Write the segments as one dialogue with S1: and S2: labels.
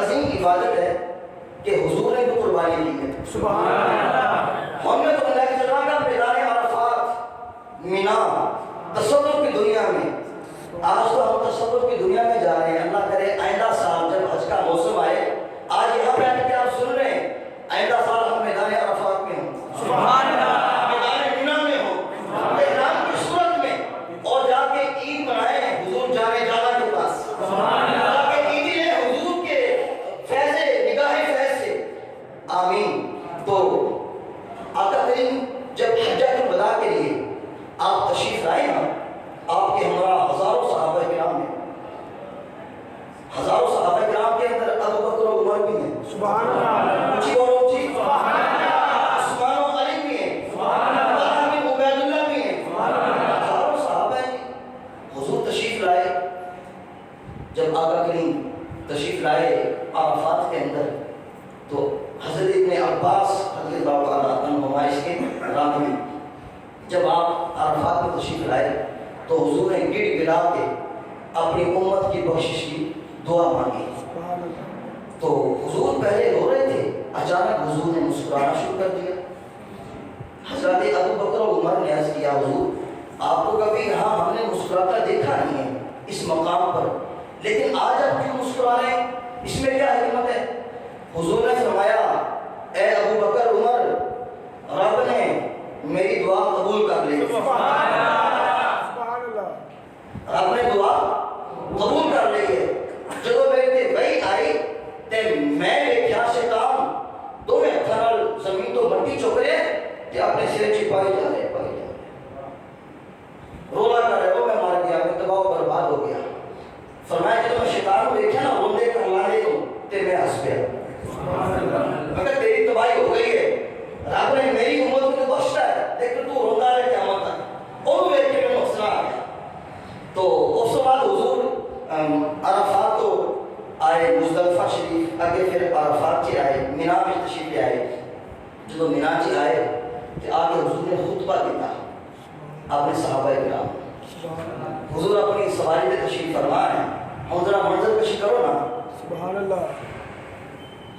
S1: عظیم عبادت ہے کہ حضور نے بھی قربانی دی ہے.
S2: سبحان اللہ.
S1: ہم نے تو اللہ کی جگہ کا میدان عرفات مینا تصور کی دنیا میں، آج تو ہم تصور کی دنیا میں جا رہے ہیں. اللہ کرے آئندہ سال جب حج کا موسم آئے، آج یہاں بیٹھ کے آپ سن رہے ہیں، آئندہ سال ہم میدان عرفات میں ہوں،
S2: سبحان اللہ.
S1: میدان مینا میں ہوں، احرام کی صورت میں، اور جا کے عید منائے حضور جانے جانا کے پاس، جا کے عیدی لیں حضور کے فیض نگاہ فیض سے. آمین. تو آقا کریم جب حجۃ الوداع کے لیے آپ تشریف لائے نا، آپ کے ہمراہ ہزاروں صحابہ کرام ہیں. ہزاروں صحابہ کرام کے اندر ابو بکر و عمر بھی ہیں،
S2: سبحان اللہ.
S1: اونچی اور اونچی،
S2: سبحان اللہ.
S1: عثمان و علی بھی ہیں،
S2: سبحان اللہ.
S1: طلحہ بن عبید اللہ بھی ہیں.
S2: سبحان اللہ.
S1: ہزاروں صحابہ ہیں. حضور تشریف لائے. جب آقا کریم تشریف لائے عرفات کے اندر، تو حضرت ابن عباس رضی اللہ تعالیٰ عنہما اس کے راوی، جب آپ عرفات میں تشریف لائے تو حضور نے گڑ گڑا کے اپنی امت کی بخشش کی دعا مانگی.
S2: سبحان اللہ.
S1: تو حضور پہلے رو رہے تھے، اچانک حضور نے مسکرانا شروع کر دیا. حضرت ابو بکر و عمر نے عرض کیا، حضور آپ کو کبھی یہاں ہم نے مسکراتا دیکھا نہیں ہے اس مقام پر، لیکن آج آپ کیوں مسکرا رہے ہیں، اس میں کیا حکمت ہے؟ حضور نے فرمایا، اے ابو بکر عمر، رب نے میری دعا قبول کر لی.
S2: سبحان اللہ. سبحان اللہ.
S1: رب نے دعا قبول کر لی ہے. جدو میرے تے وہی آئی تے میں دیکھیا شیطان دوویں ہتھاں نال زمین تو مٹی چک رہے تے اپنے سر چھپائی جا رہے، پائی جا رہے، رولا کر رہے، وہ میں مار گیا، میں تباہ و برباد ہو گیا. فرمایا جب میں شیطان کو دیکھا نا روندے کرلانے کو تے میں ہنس پیا. مگر تیری تباہی ہو گئی ہے، رب نے میری امت کو بخشا ہے، لیکن تو روندا رہے قیامت تک. اور دیکھ کے میں حوصلہ آ گیا. تو اس کے بعد حضور عرفات تو آئے، مزدلفہ شریف، آگے پھر عرفات سے آئے، مینا میں تشریف لے آئے. جب مینا سے آئے تو آگے حضور نے خطبہ دیتا اپنے صحابہ کرام. حضور اپنی سواری پہ تشریف فرما ہے. ہم ذرا منظر کشی کرو نا.
S2: سبحان اللہ.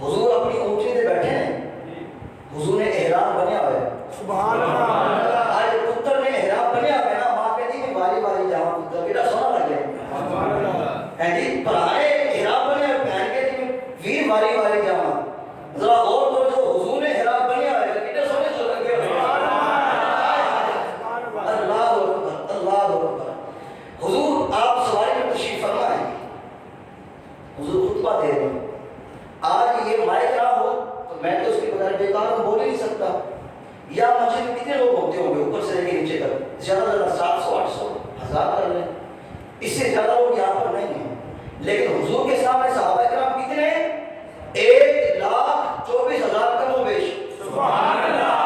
S1: حضور اپنی اونٹنی پہ بیٹھے ہیں، حضور نے احرام بنیا ہوا ہے.
S2: سبحان اللہ.
S1: آج پتر نے احرام بنیا ہوا ہے نا، ماں کہتی میں باری باری جاواں پتر، بیٹا سونا لگ گیا
S2: سبحان اللہ.
S1: ہے جی. پرانے احرام بنے ہوئے بہن کہتی میں ویر باری باری جاواں. ذرا اور تو جو حضور نے احرام بنیا ہوا ہے کتنے سونے سے لگ گئے. اللہ اکبر، اللہ اکبر. حضور آپ سواری میں تشریف فرما ہے، حضور خطبہ دے رہے ہیں. آج یہ مائک نہ ہو تو میں تو اس کے بغیر بیکار بول ہی نہیں سکتا. یا مسجد میں کتنے لوگ ہوتے ہوں گے اوپر سے لے کے نیچے تک، زیادہ سے زیادہ 700 800 1000 کر لیں، اس سے زیادہ لوگ یہاں پر نہیں ہیں. لیکن حضور کے سامنے صحابہ کرام کتنے ہیں؟ 1,24,000 کم و بیش.
S2: سبحان اللہ.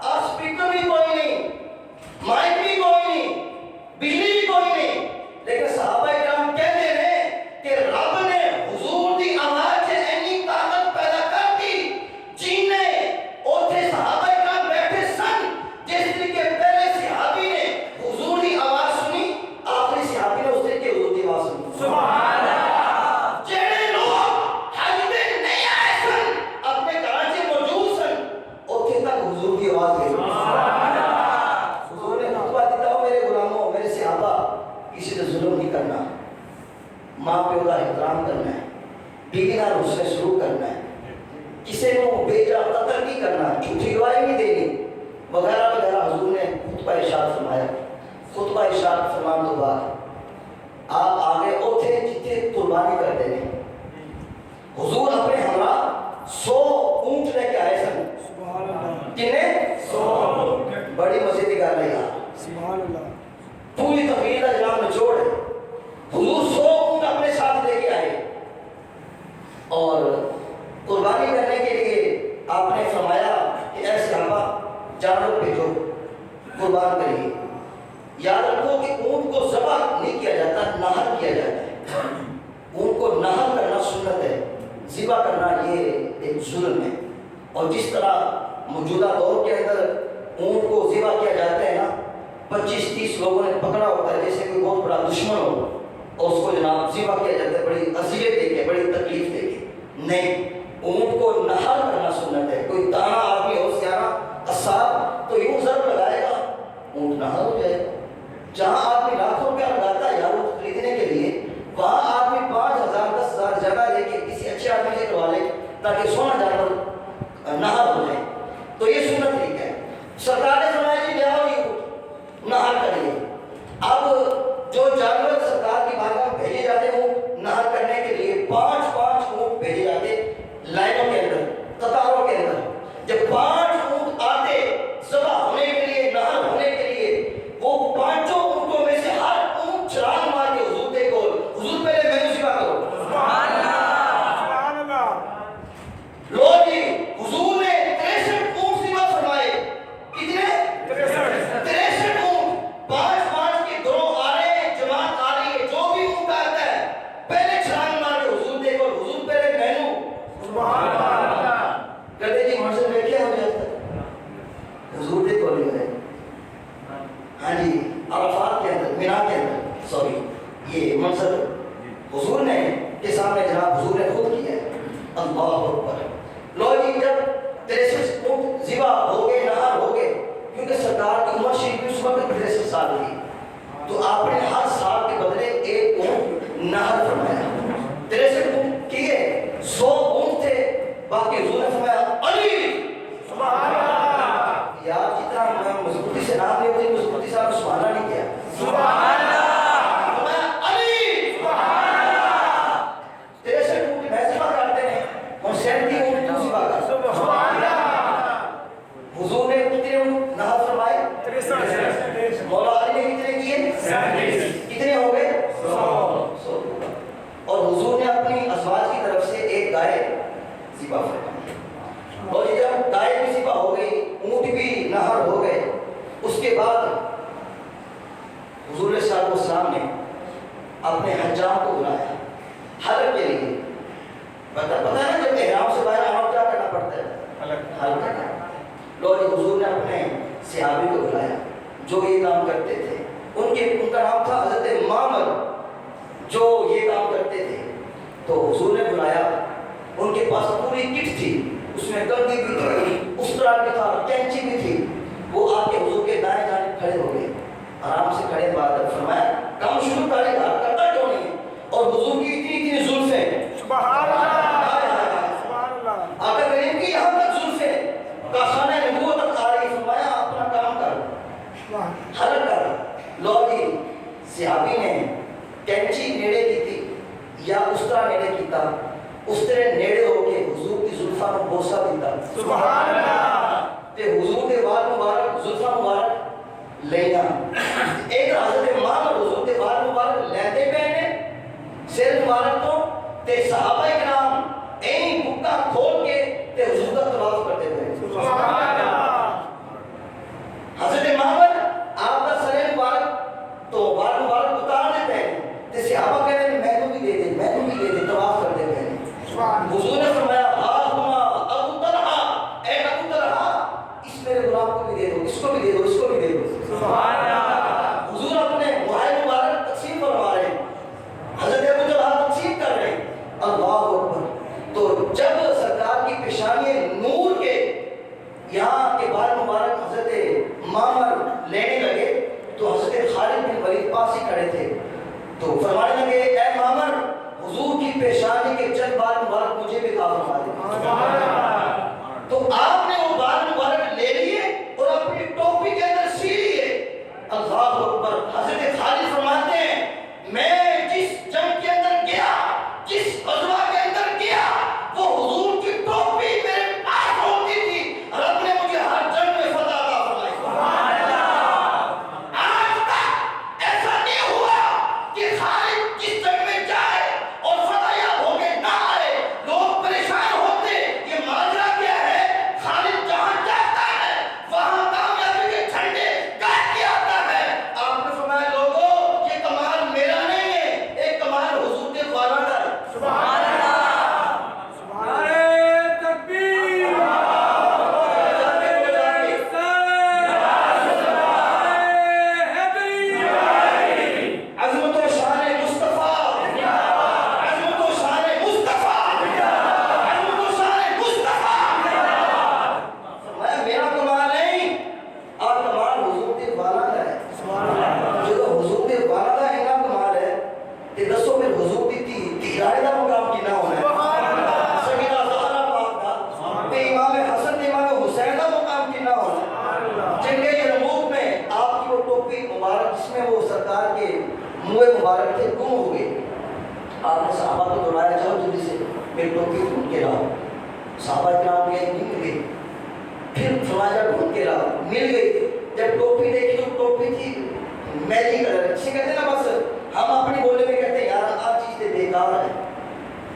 S1: اسپیکر بھی کوئی نہیں، مائک بھی کوئی نہیں، بجلی بھی کوئی نہیں، لیکن صحابہ کرام کہتے ہیں کہ رب نے حضور دی آواز سے اینی طاقت پیدا کر دی جن نے اوتھے صحابہ کرام بیٹھے سن. جس دن کے پہلے صحابی نے حضور دی آواز سنی، آخری صحابی نے اس دن کے حضور دی آواز سنی.
S2: سبحان اللہ.
S1: جڑے لوگ حج پہ نہیں آئے سن، اپنے گھراں سے موجود سن، اوتھے تک حضور کی آواز گئی. حضور نے خطبہ دیتا ہو، میرے غلاموں، میرے صحابہ، کسی سے ظلم نہیں کرنا، ماں پیو کا احترام کرنا ہے، بیوی نال حسن سلوک کرنا ہے، کسی کو بے جا قتل نہیں کرنا، جھوٹی گواہی نہیں دینی وغیرہ وغیرہ. حضور نے خطبہ ارشاد فرمایا. خطبہ ارشاد فرمان تو بعد آپ آگے اوتھے جتنے قربانی کرتے ہیں. حضور اپنے ہمراہ 100 اونٹ لے کے آئے سن.
S2: سبحان اللہ.
S1: کتنے؟
S2: 100.
S1: بڑی مزے کی گل ہے یار.
S2: سبحان اللہ.
S1: پوری تقریر کا جناب نچوڑ ہے. حضور 100 اونٹ اپنے ساتھ لے کے آئے اور قربانی کرنے کے لیے آپ نے فرمایا کہ اے صحابہ جانور بھیجو، قربان کریے. یاد رکھو کہ اونٹ کو ذبح نہیں کیا جاتا، نہر کیا جاتا ہے. اونٹ کو نہر کرنا سنت ہے، ذبح کرنا یہ ایک ظلم ہے. اور جس طرح موجودہ دور کے اندر اونٹ کو ذبح کیا جاتا ہے نا، 25-30 لوگوں نے پکڑا ہوتا ہے، جیسے کوئی بہت بڑا دشمن ہو اور اس کو جناب ذبح کیا جاتا ہے، بڑی اذیت دے کے، بڑی تکلیف دے کے. پیچھے آدمی سے کروا لے تاکہ سونا جانور نہر ہو جائے. تو یہ سنت طریقہ ہے. سرکار نے فرمایا جی لے آؤ یہ اونٹ نہر کریے. اب جو جانور سرکار کی بارگاہ میں بھیجے جاتے ہیں وہ نہر کرنے کے لیے 5 اونٹ بھیجے جاتے لائنوں کے اندر, قطاروں کے اندر. جب 5 اونٹ آتے ذبح ہونے کے لیے, نہر ہونے کے لیے, وہ 5 اونٹوں میں سے ہر اونٹ چھلانگ مار کے حضور کے کول, حضور پہلے میں نے ذبح کرو.
S2: سبحان اللہ.
S1: لو جی حضور نے 63 اونٹ ذبح فرمائے. کتنے؟ 63 اونٹ. 5 کے گروہ آ رہے ہیں, جماعت آ رہی ہے, جو بھی اونٹ آتا ہے پہلے چھلانگ مار کے حضور کے کول, حضور پہلے میں نے.
S2: سبحان اللہ.
S1: کہتے جی منظر میں کیا ہو جاتا ہے حضور کے کول ہے. ہاں جی عرفات کے اندر, مینا کے اندر, سوری یہ منظر حضور نے کے سامنے جناب حضور نے خود کیا ہے. اللہ اکبر. لو جی جب 63 اونٹ ذبح ہو گئے, نہر ہو گئے, کیونکہ سرکار کی عمر شریف اس وقت 63 سال تھی, تو آپ نے ہر سال کے بدلے 1 اونٹ نہر فرمایا. 63 اونٹ کیے, 100 اونٹ تھے, باقی حضور نے فرمایا علی.
S2: سبحان اللہ.
S1: یار جتنا میں مضبوطی سے نام لے اتنی مضبوطی سے آپ نے سبحان اللہ نہیں کیا.
S2: سبحان اللہ.
S1: فرمایا علی.
S2: سبحان اللہ.
S1: 63 اونٹ میں ذبح کرتے ہیں اور 37 اونٹ تو ذبح کرتے ہیں.
S2: سبحان اللہ.
S1: حضور نے کتنے اونٹ نہر فرمائے؟
S2: 63.
S1: مولا علی نے کتنے کیے؟
S2: 37.
S1: کتنے ہو گئے؟
S2: 100.
S1: اور حضور نے اپنی ازواج کی طرف سے 1 گائے ذبح فرمائی. اور جب گائے بھی ذبح ہو گئی, اونٹ بھی نہر ہو گئے, اس کے بعد حضور صلی اللہ علیہ وسلم نے اپنے حجام کو بلایا حلق کے لیے. پتہ ہے نا جب احرام سے باہر آنا کیا کرنا پڑتا ہے؟ حلق کرنا. لو جی حضور نے اپنے صحابی کو بلایا جو یہ کام کرتے تھے. ان کا نام تھا حضرت معمر, جو یہ کام کرتے تھے. تو حضور نے بلایا, ان کے پاس پوری کٹ تھی, اس میں گردی بھی تھی, اسطرا بھی تھا, کینچی بھی تھی. وہ آ کے حضور کے دائیں جانب کھڑے ہو گئے, آرام سے کھڑے بعد فرمایا کام شروع کرے گا, کرتا کیوں نہیں؟ اور حضور کی اتنی زلفیں,
S2: سبحان اللہ. سبحان اللہ.
S1: آقا کریم کی یہاں تک زلفیں کاشانہ نبوت تک آ رہی. فرمایا اپنا کام کر, حلق کر. لو جی صحابی نے کینچی نیڑے کی تھی یا اسطرا نیڑے کیتا, اسطرے نیڑے ہو کے حضور کی زلفاں کو بوسہ دیتا.
S2: سبحان اللہ.
S1: تے حضور کے وال مبارک, زلفاں مبارک لینا. ایک حضرت معمر حضور کے وال مبارک لیندے پے نے سر مبارک تو, تے صحابہ کرام این بکا کھول کے تے حضور کا طواف کرتے پے.
S2: سبحان اللہ.
S1: حضرت معمر آپ کا سر مبارک تو وال مبارک اتار دیتے ہیں, تے صحابہ کہتے ہیں میں کو بھی دے دے, میں کو بھی دے دے, طواف کرتے پے. حضور نے فرمایا ہاہما ابو طلحہ, اے ابو طلحہ اس میرے غلام کو بھی دے دو, اس کو بھی دے دو, اس کو بھی دے دو.
S2: سبحان اللہ.
S1: حضور اپنے معاہد مبارک تقسیم فرما رہے ہیں, حضرت ابو طلحہ تقسیم کر رہے ہیں. اللہ اکبر. تو جب سرکار کی پیشانی نور کے یہاں کے بال مبارک حضرت معمر لینے لگے تو حضرت خالد بن ولید پاس ہی کھڑے تھے. تو فرمانے لگے اے معمر حضور کی پیشانی کے چند بال مبارک مجھے بھی عطا فرما دے.
S2: سبحان اللہ.
S1: تو آپ نے وہ بال مبارک لے لیے اور اپنی ٹوپی کے اندر سی لیے. اللہ اکبر. حضرت خالد فرماتے ہیں میں جس جنگ کے اندر گیا, جس غزوہ کے اندر گیا, وہ حضور کی ٹوپی میرے پاس ہوتی تھی, رب نے مجھے ہر جنگ میں فتح عطا فرمائی.
S2: سبحان اللہ.
S1: آج تک ایسا نہیں ہوا کہ خالد جس جنگ میں جائے اور فتح یاب ہو کے نہ آئے, لوگ پریشان ہوتے, یہ کہ ٹوپی ڈھونڈ کے لاؤ. صحابہ کرام کے نہیں مل گئی. پھر فرمایا ڈھونڈ کے لاؤ, مل گئی. جب ٹوپی دیکھی تو ٹوپی تھی میری کلر. اسے کہتے ہیں نا بس ہم اپنی بولے میں کہتے ہیں یار آ چیز تے بیکار ہے,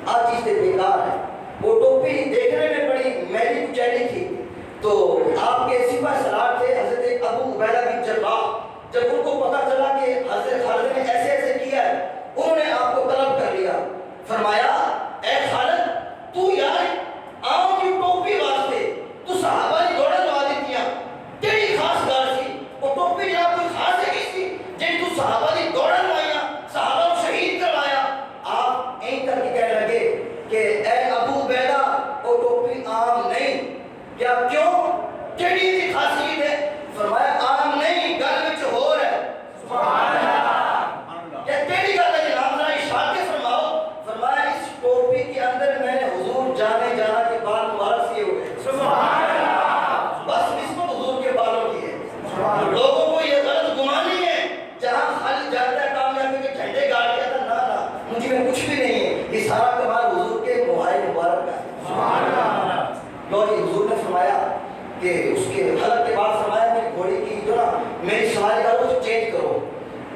S1: آ چیز تے بیکار ہے. وہ ٹوپی دیکھنے میں بڑی میلی کچیلی تھی. تو آپ کے سپاہ سالار تھے حضرت ابو عبیدہ بن جراح, جب ان کو پتہ چلا کہ حضرت خالد نے ایسے ایسے کیا ہے, انہوں نے آپ کو طلب کر لیا. فرمایا اے خالد تو یار عام کی ٹوپی واسطے تو صحابہ نے دوڑا لوا دیتیاں, تیری خاص گال سی وہ ٹوپی جناب کوئی خاص ہے کس سی جن تو صحابہ نے دوڑا لوائیاں, صحابہ کو شہید کروایا. آپ این کر کے کہنے لگے کہ اے ابو عبیدہ وہ ٹوپی عام نہیں. کیا کیوں, کیڑی دی خاصیت ہے؟ فرمایا عام نہیں, گل وچ ہور ہے. سبحان اللہ. کیا کیڑی گل ہے جناب ذرا اشارے سے فرماؤ. فرمایا اس ٹوپی کے اندر میں نے حضور جانے جانا کے بال مبارک کیے ہوئے. سبحان اللہ. بس نسبت حضور کے بالوں کی ہے. لوگوں کو یہ غلط گمانی ہے جہاں خالی جاتا ہے کامیابی کے جھنڈے گاڑ کے آتا, نہ نہ مجھ میں کچھ بھی نہیں ہے, یہ سارا کمال حضور کے موہائے مبارک کا ہے. سبحان اللہ. لو جی حضور نے فرمایا کہ اس کے حلق کے بعد فرمایا میری گھوڑی کی جو نا میری سواری کا روز چینج کرو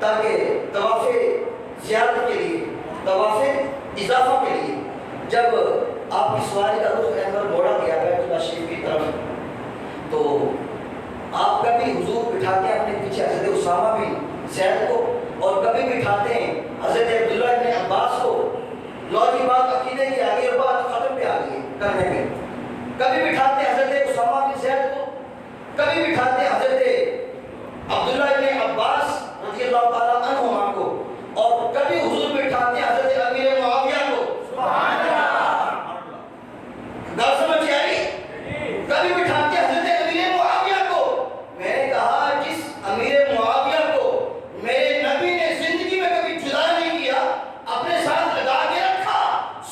S1: تاکہ طواف زیارت کے لیے, طواف اضافہ کے لیے جب آپ کی سواری کا روز اندر موڑا گیا بیت اللہ شریف کی طرف, تو آپ کبھی حضور بٹھاتے ہیں اپنے پیچھے حضرت اسامہ بن زید کو, اور کبھی بٹھاتے ہیں حضرت عبداللہ بن عباس کو. لو جی بات عقیدے کی آگے اور بات ختم پہ آ گئی کرنے میں. کبھی بٹھاتے ہیں حضرت اسامہ بن زید کو, کبھی بٹھاتے ہیں حضرت عبداللہ بن عباس رضی اللہ تعالیٰ عنہما کو, اور کبھی حضور بٹھاتے ہیں حضرت امیر معاویہ کو. سبحان اللہ. گل سمجھ آئی؟ کبھی بٹھاتے ہیں حضرت امیر معاویہ کو. میں نے کہا جس امیر معاویہ کو میرے نبی نے زندگی میں کبھی جدا نہیں کیا, اپنے ساتھ لگا کے رکھا,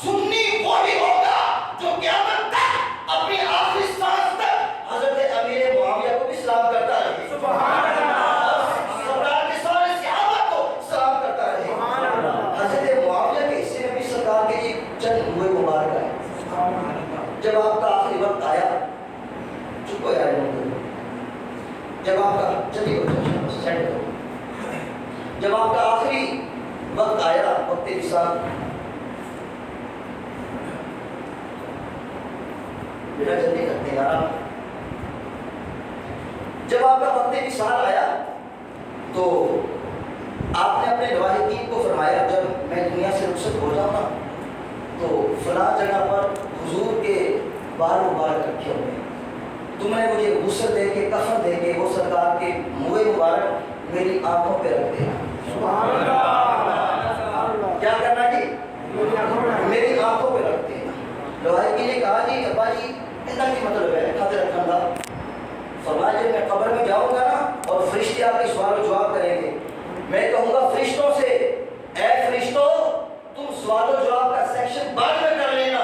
S1: سنی وہی ہوگا جو قیامت تک اپنی آخری سانس تک حضرت امیر معاویہ کو بھی سلام کرتا رہے. سبحان اللہ. سرکار کے سارے صحابہ کو سلام کرتا رہے. سبحان اللہ. حضرت معاویہ کے حصے میں بھی سرکار کے چند ہوئے مبارک آئے. جب آپ کا آخری وقت آیا, چپ ہو یار, جب آپ کا جب آپ کا آخری وقت آیا, وقت وصال, بیٹا جلدی کرتے ہیں یار. جب آپ کا وقت وصال آیا تو آپ نے اپنے لواحقین کو فرمایا جب میں دنیا سے رخصت ہو جاؤں نا تو فلاں جگہ پر حضور کے بال مبارک رکھے ہوئے ہیں, تم نے مجھے غسل دے کے کفن دے کے وہ سرکار کے منہ مبارک میری آنکھوں پہ رکھ دینا. سبحان اللہ. کیا کرنا جی؟ میری آنکھوں پہ رکھ دینا. لواحقین نے کہا جی ابا جی اتنا کی مطلب ہے خاطر رکھنا گا. فرمایا جب میں قبر میں جاؤں گا نا اور فرشتے آپ کے سوال و جواب کریں گے, میں کہوں گا فرشتوں سے اے فرشتوں تم سوال و جواب کا سیکشن بعد میں کر لینا,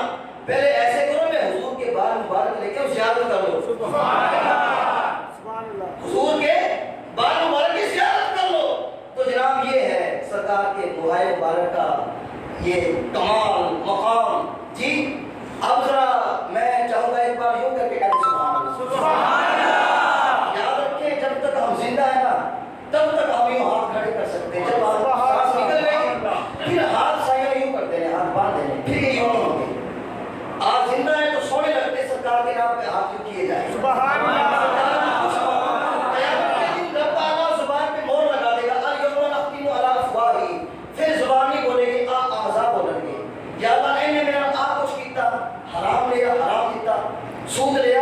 S1: پہلے ایسے کرو میں حضور کے بال مبارک لے کے زیارت کر لو. سبحان اللہ. حضور کے بال مبارک کی زیارت کر لو. تو جناب یہ ہے سرکار کے موہائے مبارک کا یہ کمال مقام. جی اب ذرا میں چاہوں گا ایک بار یوں کر کے کہتے سبحان اللہ. سبحان اللہ. یاد رکھیں جب تک ہم زندہ ہیں نا تب تک ہم یوں ہاتھ کھڑے کر سکتے ہیں. جب سانس نکل گئی پھر ہاتھ سایہ یوں کرتے ہیں, ہاتھ باندھ دیں, پھر یہ یوں نہیں ہوتے. آج زندہ ہے تو سونے لگتے سرکار کے نام پہ ہاتھ یوں کیے جائیں. سبحان اللہ. قیامت کے دن رب تعالیٰ زبان پہ مہر لگا دے گا, الیوم نختم علی افواہہم, پھر زبان نہیں بولے گی, اعضاء بولیں گے. یا اللہ نے میرا آپ کچھ کیتا, حرام لیا حرام دیتا, سود لیا